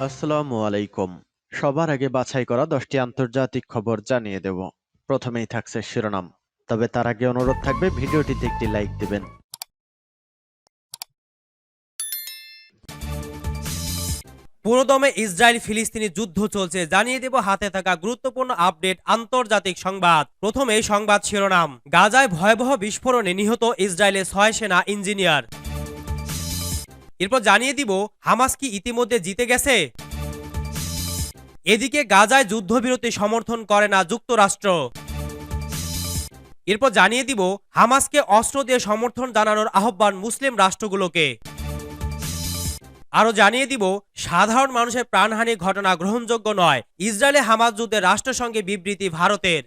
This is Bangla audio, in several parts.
আসসালামু আলাইকুম। সবার আগে বাছাই করা 10টি আন্তর্জাতিক খবর জানিয়ে দেব। প্রথমেই থাকছে শিরোনাম। তবে তার আগে অনুরোধ থাকবে ভিডিওটিতে একটি লাইক দিবেন। পুরোদমে ইসরায়েল ফিলিস্তিনি যুদ্ধ চলছে, জানিয়ে দেব হাতে থাকা গুরুত্বপূর্ণ আপডেট আন্তর্জাতিক সংবাদ। প্রথমে সংবাদ শিরোনাম। গাজায় ভয়াবহ বিস্ফোরণে নিহত ইসরায়েলের 6 সেনা ইঞ্জিনিয়ার। এরপর জানিয়ে দিব হামাস কি ইতিমধ্যে জিতে গেছে। এদিকে গাজায় যুদ্ধবিরতি সমর্থন করে না যুক্তরাষ্ট্র। এরপর জানিয়ে দিব হামাসকে অস্ত্র দিয়ে সমর্থন জানানোর আহ্বান মুসলিম রাষ্ট্রগুলোকে। আরও জানিয়ে দিব সাধারণ মানুষের প্রাণহানির ঘটনা গ্রহণযোগ্য নয়, ইসরায়েলে হামাস যুদ্ধে রাষ্ট্রসংঘে বিবৃতি ভারতের।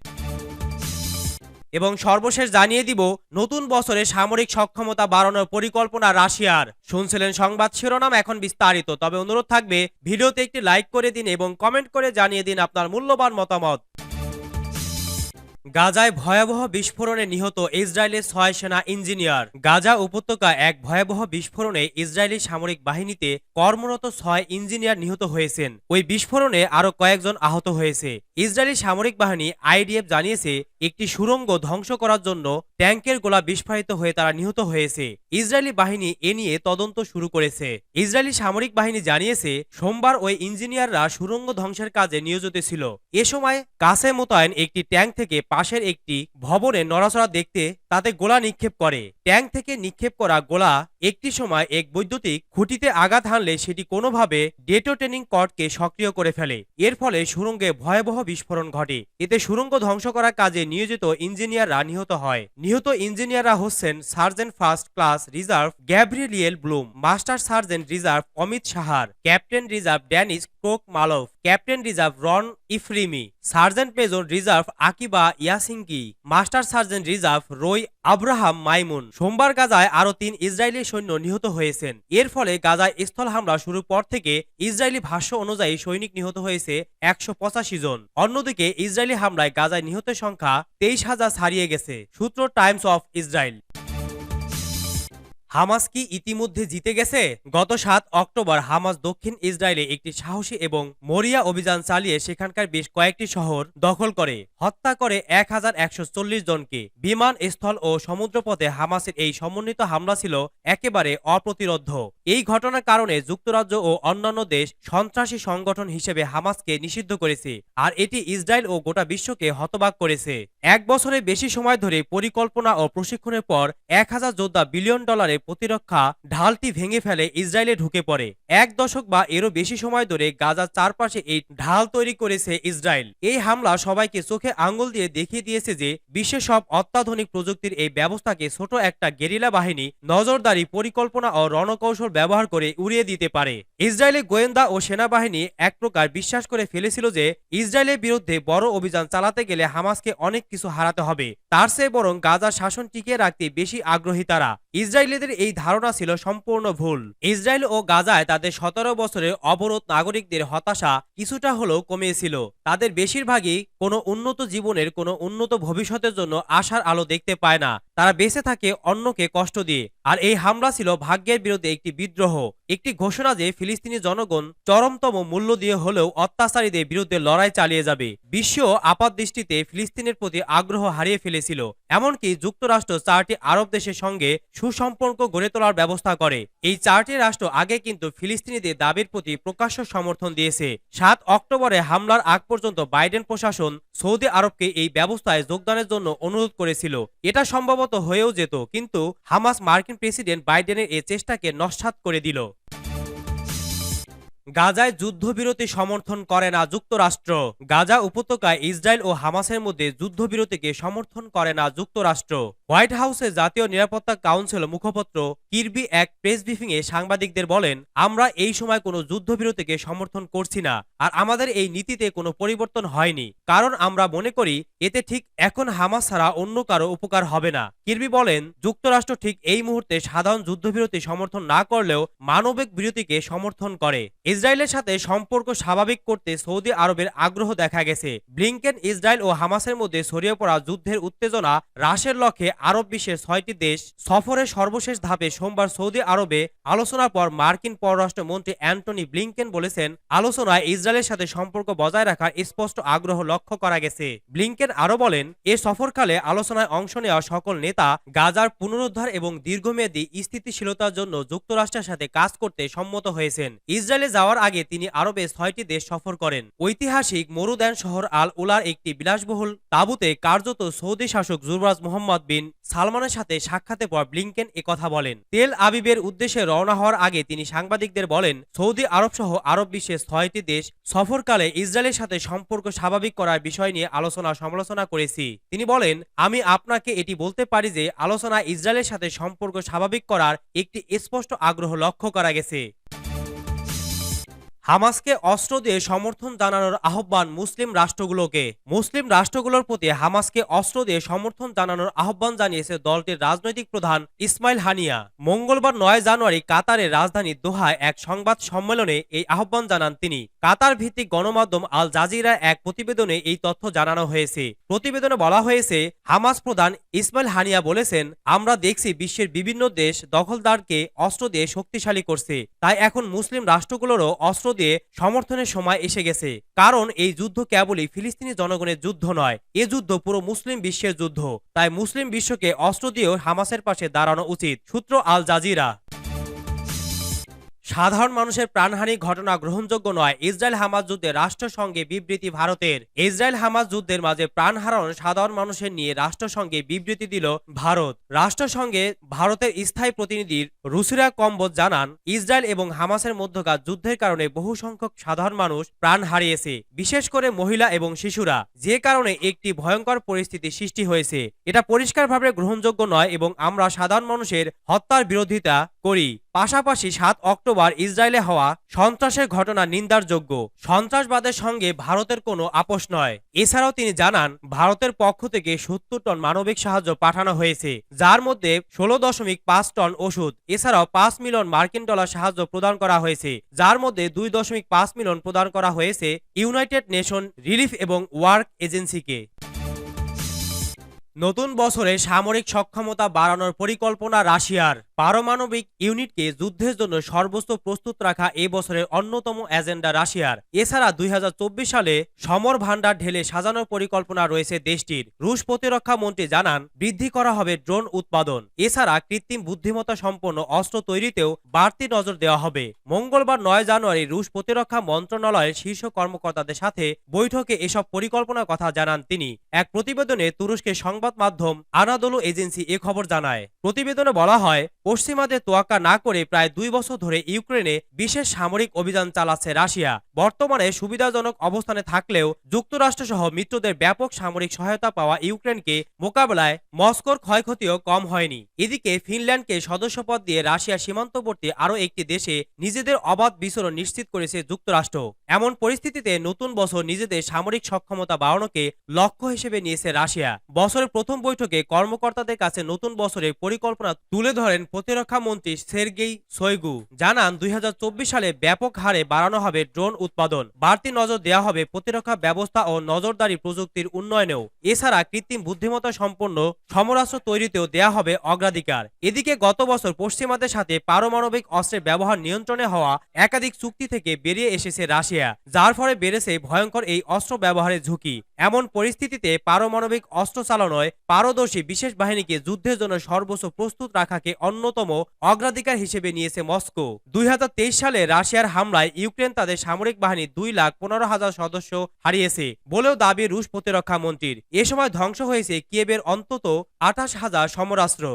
এবং সর্বশেষ জানিয়ে দিব নতুন বছরে সামরিক সক্ষমতা বাড়ানোর পরিকল্পনা রাশিয়ার। শুনছিলেন সংবাদ শিরোনাম, এখন বিস্তারিত। তবে অনুরোধ থাকবে ভিডিওতে একটি লাইক করে দিন এবং কমেন্ট করে জানিয়ে দিন আপনার মূল্যবান মতামত। গাজায় ভয়াবহ বিস্ফোরণে নিহত ইসরায়েলের 6 সেনা ইঞ্জিনিয়ার। গাজা উপত্যকায় এক ভয়াবহ বিস্ফোরণে ইসরায়েলি সামরিক বাহিনীতে কর্মরত 6 ইঞ্জিনিয়ার নিহত হয়েছেন। ওই বিস্ফোরণে আরও কয়েকজন আহত হয়েছে। ইসরায়েলি সামরিক বাহিনী আইডিএফ জানিয়েছে একটি সুড়ঙ্গ ধ্বংস করার জন্য ট্যাঙ্কের গোলা বিস্ফোরিত হয়ে তারা নিহত হয়েছে। ইসরায়েলি বাহিনী এ নিয়ে তদন্ত শুরু করেছে। ইসরায়েলি সামরিক বাহিনী জানিয়েছে সোমবার ওই ইঞ্জিনিয়াররা সুড়ঙ্গ ধ্বংসের কাজে নিয়োজিত ছিল। এ সময় কাছে মোতায়েন একটি ট্যাঙ্ক থেকে পাশের একটি ভবনে নড়াচড়া দেখতে তাতে গোলা নিক্ষেপ করে। ট্যাঙ্ক থেকে নিক্ষেপ করা গোলা একটি সময় এক বৈদ্যুতিক খুঁটিতে আঘাত হানলে সেটি কোনোভাবে ডেটোনেটিং কর্ডকে সক্রিয় করে ফেলে। এর ফলে সুড়ঙ্গে ভয়াবহ বিস্ফোরণ ঘটে। এতে সুড়ঙ্গ ধ্বংস করার কাজে নিয়োজিত ইঞ্জিনিয়াররা নিহত হয়। নিহত ইঞ্জিনিয়াররা হচ্ছেন sergeant first class reserve Gabriel Bloom, master sergeant reserve Amit Sahar, captain reserve Dennis ক্রোক মালভ, captain reserve Ron Efrimi, sergeant major reserve Akiva Yasinski, master sergeant reserve Roy Abraham Maimon. সোমবার গাজায় আরও 3 ইসরায়েলি সৈন্য নিহত হয়েছেন। এর ফলে গাজায় স্থল হামলা শুরুর পর থেকে ইসরায়েলি ভাষ্য অনুযায়ী সৈনিক নিহত হয়েছে 185 জন। অন্যদিকে ইসরায়েলি হামলায় গাজায় নিহতের সংখ্যা 23,000 ছাড়িয়ে গেছে। সূত্র টাইমস অফ ইসরায়েল। হামাস কি ইতিমধ্যে জিতে গেছে? গত 7 অক্টোবর হামাস দক্ষিণ ইসরায়েলে একটি সাহসী এবং মরিয়া অভিযান চালিয়ে সেখানকার বেশ কয়েকটি শহর দখল করে হত্যা করে 1140 জনকে। বিমান, স্থল ও সমুদ্রপথে হামাসের এই সমন্বিত হামলা ছিল একেবারে অপ্রতিরোধ্য। এই ঘটনার কারণে যুক্তরাজ্য ও অন্যান্য দেশ সন্ত্রাসী সংগঠন হিসেবে হামাসকে নিষিদ্ধ করেছে, আর এটি ইসরায়েল ও গোটা বিশ্বকে হতবাক করেছে। 1 বছরের বেশি সময় ধরে পরিকল্পনা ও প্রশিক্ষণের পর 1000 যোদ্ধা বিলিয়ন ডলারের প্রতিরক্ষা ঢালটি ভেঙে ফেলে ইসরায়েলে ঢুকে পড়ে। 1 দশক বা এরও বেশি সময় ধরে গাজার চারপাশে এই ঢাল তৈরি করেছে ইসরায়েল। এই হামলা সবাইকে চোখে আঙ্গুল দিয়ে দেখিয়ে দিয়েছে যে বিশ্বের সব অত্যাধুনিক প্রযুক্তির এই ব্যবস্থাকে ছোট একটা গেরিলা বাহিনী নজরদারি, পরিকল্পনা ও রণকৌশল ব্যবহার করে উড়িয়ে দিতে পারে। ইসরায়েলি গোয়েন্দা ও সেনাবাহিনী এক প্রকার বিশ্বাস করে ফেলেছিল যে ইসরায়েলের বিরুদ্ধে বড় অভিযান চালাতে গেলে হামাসকে অনেক কিছু হারাতে হবে, তার চেয়ে বরং গাজার শাসন টিকিয়ে রাখতে বেশি আগ্রহী তারা। ইসরায়েলিদের এই ধারণা ছিল সম্পূর্ণ ভুল। ইসরায়েল ও গাজায় তাদের 17 বছরের অবরোধ নাগরিকদের হতাশা কিছুটা হলেও কমিয়েছিল। তাদের বেশিরভাগই কোনো উন্নত জীবনের, কোনো উন্নত ভবিষ্যতের জন্য আশার আলো দেখতে পায় না। তারা বেঁচে থাকে অন্যকে কষ্ট দিয়ে। আর এই হামলা ছিল ভাগ্যের বিরুদ্ধে একটি বিদ্রোহ, একটি ঘোষণা যে ফিলিস্তিনি জনগণ চরমতম মূল্য দিয়ে হলেও অত্যাচারীদের বিরুদ্ধে লড়াই চালিয়ে যাবে। বিশ্ব আপাতদৃষ্টিতে ফিলিস্তিনের প্রতি আগ্রহ হারিয়ে ফেলেছিল। এমনকি যুক্তরাষ্ট্র 4টি আরব দেশের সঙ্গে সুসম্পর্ক গড়ে তোলার ব্যবস্থা করে। এই 4টি রাষ্ট্র আগে কিন্তু ফিলিস্তিনিদের দাবির প্রতি প্রকাশ্য সমর্থন দিয়েছে। 7 অক্টোবরে হামলার আগ পর্যন্ত বাইডেন প্রশাসন সৌদি আরবকে এই ব্যবস্থায় যোগদানের জন্য অনুরোধ করেছিল। এটা সম্ভবত হয়েও যেত, কিন্তু হামাস মার্কিন প্রেসিডেন্ট বাইডেনের এই চেষ্টাকে নস্যাৎ করে দিল। গাজায় যুদ্ধবিরতি সমর্থন করে না যুক্তরাষ্ট্র। গাজা উপত্যকায় ইসরায়েল ও হামাসের মধ্যে যুদ্ধবিরতিকে সমর্থন করে না যুক্তরাষ্ট্র। হোয়াইট হাউসে জাতীয় নিরাপত্তা কাউন্সিল মুখপাত্র কিরবি এক প্রেস ব্রিফিংয়ে সাংবাদিকদের বলেন, আমরা এই সময় কোনো যুদ্ধবিরতিকে সমর্থন করছি না, আর আমাদের এই নীতিতে কোনো পরিবর্তন হয়নি, কারণ আমরা মনে করি এতে ঠিক এখন হামাস ছাড়া অন্য কারো উপকার হবে না। কিরবি বলেন, যুক্তরাষ্ট্র ঠিক এই মুহূর্তে সাধারণ যুদ্ধবিরতি সমর্থন না করলেও মানবিক বিরতিকে সমর্থন করে। ইসরায়েলের সাথে সম্পর্ক স্বাভাবিক করতে সৌদি আরবের আগ্রহ দেখা গেছে। ব্লিংকেন ইসরায়েল ও হামাসের মধ্যে ছড়িয়ে পড়া যুদ্ধের উত্তেজনা হ্রাসের লক্ষ্যে আরব বিশ্বের ৬টি দেশ সফরের সর্বশেষ ধাপে সোমবার সৌদি আরবে আলোচনার পর মার্কিন পররাষ্ট্রমন্ত্রী অ্যান্টনি ব্লিংকেন বলেছেন, আলোচনায় ইসরায়েলের সাথে সম্পর্ক বজায় রাখার স্পষ্ট আগ্রহ লক্ষ্য করা গেছে। ব্লিংকেন আরও বলেন, এ সফরকালে আলোচনায় অংশ নেওয়া সকল নেতা গাজার পুনরুদ্ধার এবং দীর্ঘমেয়াদী স্থিতিশীলতার জন্য যুক্তরাষ্ট্রের সাথে কাজ করতে সম্মত হয়েছেন। ইসরায়েলে যাওয়ার আগে তিনি আরবে ৬টি দেশ সফর করেন। ঐতিহাসিক মরুদ্যান শহর আল উলার একটি বিলাসবহুল তাঁবুতে কার্যত সৌদি শাসক যুবরাজ মোহাম্মদ বিন সালমানের সাথে সাক্ষাতের পর ব্লিংকেন একথা বলেন। তেল আবিবের উদ্দেশ্যে রওনা হওয়ার আগে তিনি সাংবাদিকদের বলেন, সৌদি আরব সহ আরব বিশ্বের ৬টি দেশ সফরকালে ইসরায়েলের সাথে সম্পর্ক স্বাভাবিক করার বিষয় নিয়ে আলোচনা সমালোচনা করেছি। তিনি বলেন, আমি আপনাকে এটি বলতে পারি যে আলোচনা ইসরায়েলের সাথে সম্পর্ক স্বাভাবিক করার একটি স্পষ্ট আগ্রহ লক্ষ্য করা গেছে। হামাসকে অস্ত্র দিয়ে সমর্থন জানানোর আহ্বান মুসলিম রাষ্ট্রগুলোকে। মুসলিম রাষ্ট্রগুলোর প্রতি হামাসকে অস্ত্র দিয়ে সমর্থন জানানোর আহ্বান জানিয়েছে দলটির রাজনৈতিক প্রধান ইসমাইল হানিয়া। মঙ্গলবার ৯ জানুয়ারি কাতারের রাজধানী দোহায় এক সংবাদ সম্মেলনে এই আহ্বান জানান তিনি। কাতার ভিত্তিক গণমাধ্যম আল জাজিরার এক প্রতিবেদনে এই তথ্য জানানো হয়েছে। প্রতিবেদনে বলা হয়েছে, হামাস প্রধান ইসমাইল হানিয়া বলেছেন, আমরা দেখছি বিশ্বের বিভিন্ন দেশ দখলদারকে অস্ত্র দিয়ে শক্তিশালী করছে, তাই এখন মুসলিম রাষ্ট্রগুলোরও অস্ত্র দিয়ে সমর্থনের সময় এসে গেছে। কারণ এই যুদ্ধ কেবলই ফিলিস্তিনি জনগণের যুদ্ধ নয়, এ যুদ্ধ পুরো মুসলিম বিশ্বের যুদ্ধ। তাই মুসলিম বিশ্বকে অস্ত্র দিয়েও হামাসের পাশে দাঁড়ানো উচিত। সূত্র আল জাজিরা। সাধারণ মানুষের প্রাণহানি ঘটনা গ্রহণযোগ্য নয়। ইসরায়েল হামাস যুদ্ধে রাষ্ট্রসংঘে বিবৃতি ভারতের। ইসরায়েল হামাস যুদ্ধের মাঝে প্রাণ হারানো সাধারণ মানুষের নিয়ে রাষ্ট্রসংঘে বিবৃতি দিল ভারত। রাষ্ট্রসংঘে ভারতের স্থায়ী প্রতিনিধি রুসিরা কম্বোজ জানান, ইসরায়েল এবং হামাসের মধ্যকার যুদ্ধের কারণে বহু সংখ্যক সাধারণ মানুষ প্রাণ হারিয়েছে, বিশেষ করে মহিলা এবং শিশুরা, যে কারণে একটি ভয়ঙ্কর পরিস্থিতি সৃষ্টি হয়েছে। এটা পরিষ্কারভাবে গ্রহণযোগ্য নয় এবং আমরা সাধারণ মানুষের হত্যার বিরোধিতা করি। পাশাপাশি ৭ অক্টোবর ইসরায়েলে হওয়া সন্ত্রাসের ঘটনা নিন্দার যোগ্য। সন্ত্রাসবাদের সঙ্গে ভারতের কোনো আপোষ নয়। এছাড়াও তিনি জানান, ভারতের পক্ষ থেকে ৭০ টন মানবিক সাহায্য পাঠানো হয়েছে, যার মধ্যে ১৬.৫ টন ওষুধ। এছাড়াও ৫ মিলিয়ন মার্কিন ডলার সাহায্য প্রদান করা হয়েছে, যার মধ্যে ২.৫ মিলিয়ন প্রদান করা হয়েছে ইউনাইটেড নেশন রিলিফ এবং ওয়ার্ক এজেন্সিকে। নতুন বছরে সামরিক সক্ষমতা বাড়ানোর পরিকল্পনা রাশিয়ার। পারমাণবিক ইউনিটকে যুদ্ধের জন্য সর্বোচ্চ প্রস্তুত রাখা এ বছরের অন্যতম এজেন্ডা রাশিয়ার। এছাড়া ২০২৪ সালে সমর ভান্ডার ঢেলে সাজানোর পরিকল্পনা রয়েছে দেশটির। রুশ প্রতিরক্ষা মন্ত্রী জানান, বৃদ্ধি করা হবে ড্রোন উৎপাদন। এছাড়া কৃত্রিম বুদ্ধিমত্তা সম্পন্ন অস্ত্র তৈরিতেও বাড়তি নজর দেওয়া হবে। মঙ্গলবার ৯ জানুয়ারি রুশ প্রতিরক্ষা মন্ত্রণালয়ের শীর্ষ কর্মকর্তাদের সাথে বৈঠকে এসব পরিকল্পনার কথা জানান তিনি। এক প্রতিবেদনে তুরস্কের সংবাদ মাধ্যম আনাদোলু এজেন্সি এ খবর জানায়। প্রতিবেদনে বলা হয়, পশ্চিমাদের তোয়াক্কা না করে প্রায় ২ বছর ধরে ইউক্রেনে বিশেষ সামরিক অভিযান চালাচ্ছে রাশিয়া। বর্তমানে সুবিধাজনক অবস্থানে থাকলেও যুক্তরাষ্ট্রসহ মিত্রদের ব্যাপক সামরিক সহায়তা পাওয়া ইউক্রেনকে মোকাবেলায় মস্কোর ক্ষয়ক্ষতিও কম হয়নি। এদিকে ফিনল্যান্ডকে সদস্যপদ দিয়ে রাশিয়া সীমান্তবর্তী আরও একটি দেশে নিজেদের অবাধ বিচরণ নিশ্চিত করেছে যুক্তরাষ্ট্র। এমন পরিস্থিতিতে নতুন বছর নিজেদের সামরিক সক্ষমতা বাড়ানোকে লক্ষ্য হিসেবে নিয়েছে রাশিয়া। বছরের প্রথম বৈঠকে কর্মকর্তাদের কাছে নতুন বছরের পরিকল্পনা তুলে ধরেন প্রতিরক্ষা মন্ত্রী সের্গেই শোইগু। জানান, ২০২৪ সালে ব্যাপক হারে বাড়ানো হবে ড্রোন উৎপাদন। বাড়তি নজর দেওয়া হবে প্রতিরক্ষা ব্যবস্থা ও নজরদারি প্রযুক্তির উন্নয়নেও। এছাড়া কৃত্রিম বুদ্ধিমত্তা সম্পন্ন সমরাস্ত্র তৈরিতেও দেওয়া হবে অগ্রাধিকার। এদিকে গত বছর পশ্চিমাদের সাথে পারমাণবিক অস্ত্রের ব্যবহার নিয়ন্ত্রণে হওয়া একাধিক চুক্তি থেকে বেরিয়ে এসেছে রাশিয়া, যার ফলে বেড়েছে ভয়ঙ্কর এই অস্ত্র ব্যবহারের ঝুঁকি। এমন পরিস্থিতিতে পারমাণবিক অস্ত্র চালানোয় পারদর্শী বিশেষ বাহিনীকে যুদ্ধের জন্য সর্বোচ্চ প্রস্তুত রাখাকে অন্যতম অগ্রাধিকার হিসেবে নিয়েছে মস্কো। ২০২৩ সালে রাশিয়ার হামলায় ইউক্রেন তাদের সামরিক বাহিনী ২,১৫,০০০ সদস্য হারিয়েছে বলেও দাবি রুশ প্রতিরক্ষা মন্ত্রীর। এ সময় ধ্বংস হয়েছে কিয়েভের অন্তত ২৮,০০০ সমরাস্ত্র।